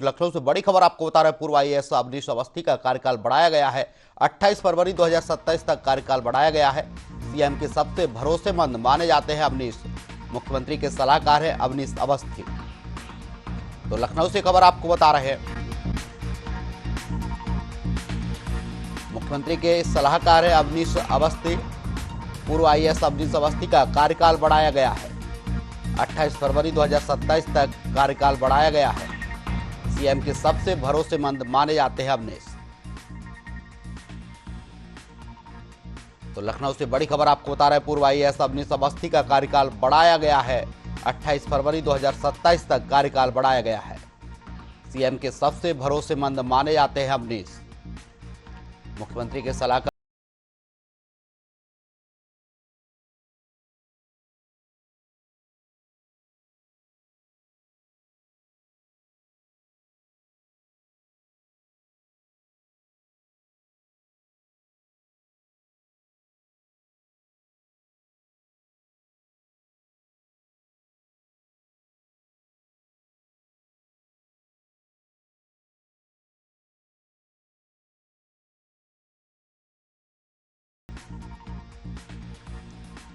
News Lucknow से बड़ी खबर आपको बता रहे हैं। पूर्व आईएएस अवनीश अवस्थी का कार्यकाल बढ़ाया गया है। 28 फरवरी 2027 तक कार्यकाल बढ़ाया गया है। सीएम के सबसे भरोसेमंद माने जाते हैं अवनीश। मुख्यमंत्री के सलाहकार है अवनीश अवस्थी। तो लखनऊ से खबर आपको बता रहे हैं, मुख्यमंत्री के सलाहकार है अवनीश अवस्थी। पूर्व आईएएस अवनीश अवस्थी का कार्यकाल बढ़ाया गया है। 28 फरवरी 2027 तक कार्यकाल बढ़ाया गया है। सीएम के सबसे भरोसेमंद माने जाते हैं अवनीश। तो लखनऊ से बड़ी खबर आपको बता रहे हैं, पूर्व आईएएस अवनीश अवस्थी का कार्यकाल बढ़ाया गया है। 28 फरवरी 2027 तक कार्यकाल बढ़ाया गया है। सीएम के सबसे भरोसेमंद माने जाते हैं अवनीश। मुख्यमंत्री के सलाहकार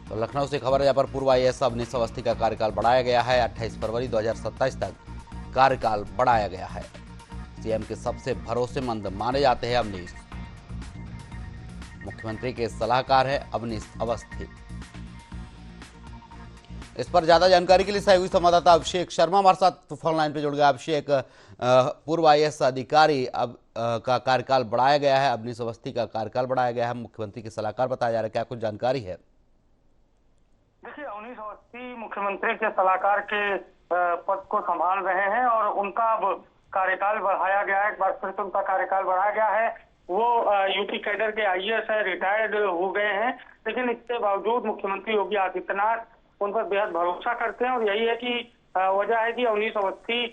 तो लखनऊ से खबर है, यहाँ पर पूर्व आईएएस अवनीश अवस्थी का कार्यकाल बढ़ाया गया है। 28 फरवरी 2027 तक कार्यकाल बढ़ाया गया है। सीएम के सबसे भरोसेमंद माने जाते हैं अवनीश। मुख्यमंत्री के सलाहकार है अवनीश अवस्थी। इस पर ज्यादा जानकारी के लिए सहयोगी संवाददाता अभिषेक शर्मा हमारे साथ फोन लाइन पे जुड़ गया। अभिषेक, पूर्व आईएएस अधिकारी अब का कार्यकाल बढ़ाया गया है, अवनीश अवस्थी का कार्यकाल बढ़ाया गया है, मुख्यमंत्री के सलाहकार बताया जा रहा है, क्या कुछ जानकारी है? देखिए, अवनीश अवस्थी मुख्यमंत्री के सलाहकार के पद को संभाल रहे हैं और उनका अब कार्यकाल बढ़ाया गया है। एक बार फिर से उनका कार्यकाल बढ़ाया गया है। वो यूपी कैडर के आईएएस है, रिटायर्ड हो गए हैं, लेकिन इसके बावजूद मुख्यमंत्री योगी आदित्यनाथ उन पर बेहद भरोसा करते हैं और यही है कि वजह है कि अवनीश अवस्थी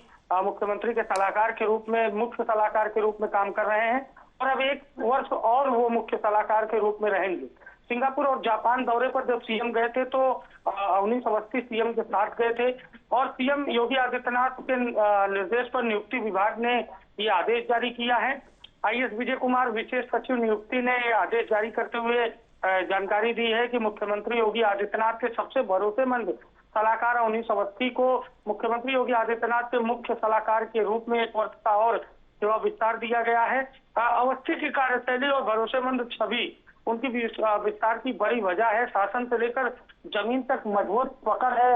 मुख्यमंत्री के सलाहकार के रूप में, मुख्य सलाहकार के रूप में काम कर रहे हैं और अब 1 वर्ष और वो मुख्य सलाहकार के रूप में रहेंगे। सिंगापुर और जापान दौरे पर जब सीएम गए थे तो अवनीश अवस्थी सीएम के साथ गए थे और सीएम योगी आदित्यनाथ के निर्देश पर नियुक्ति विभाग ने ये आदेश जारी किया है। आईएएस विजय कुमार विशेष सचिव नियुक्ति ने ये आदेश जारी करते हुए जानकारी दी है कि मुख्यमंत्री योगी आदित्यनाथ के सबसे भरोसेमंद सलाहकार अवनीश अवस्थी को मुख्यमंत्री योगी आदित्यनाथ के मुख्य सलाहकार के रूप में 1 वर्ष का और सेवा विस्तार दिया गया है। अवस्थी की कार्यशैली और भरोसेमंद छवि उनकी विस्तार की बड़ी वजह है। शासन से लेकर जमीन तक मजबूत पकड़ है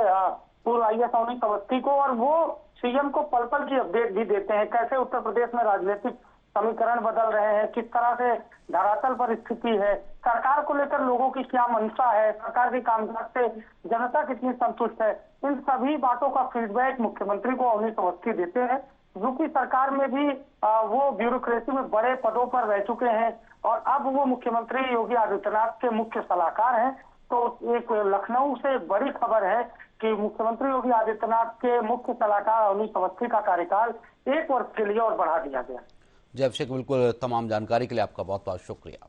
पूर्व आईएएस अवनीश अवस्थी को और वो सीएम को पल पल की अपडेट भी देते हैं। कैसे उत्तर प्रदेश में राजनीतिक समीकरण बदल रहे हैं, किस तरह से धरातल पर स्थिति है, सरकार को लेकर लोगों की क्या मंशा है, सरकार के कामकाज से जनता कितनी संतुष्ट है, इन सभी बातों का फीडबैक मुख्यमंत्री को अवनीश अवस्थी देते हैं। यूपी सरकार में भी वो ब्यूरोक्रेसी में बड़े पदों पर रह चुके हैं और अब वो मुख्यमंत्री योगी आदित्यनाथ के मुख्य सलाहकार हैं। तो एक लखनऊ से बड़ी खबर है कि मुख्यमंत्री योगी आदित्यनाथ के मुख्य सलाहकार अवनीश अवस्थी का कार्यकाल 1 वर्ष के लिए और बढ़ा दिया गया। जी अभिषेक, बिल्कुल, तमाम जानकारी के लिए आपका बहुत बहुत शुक्रिया।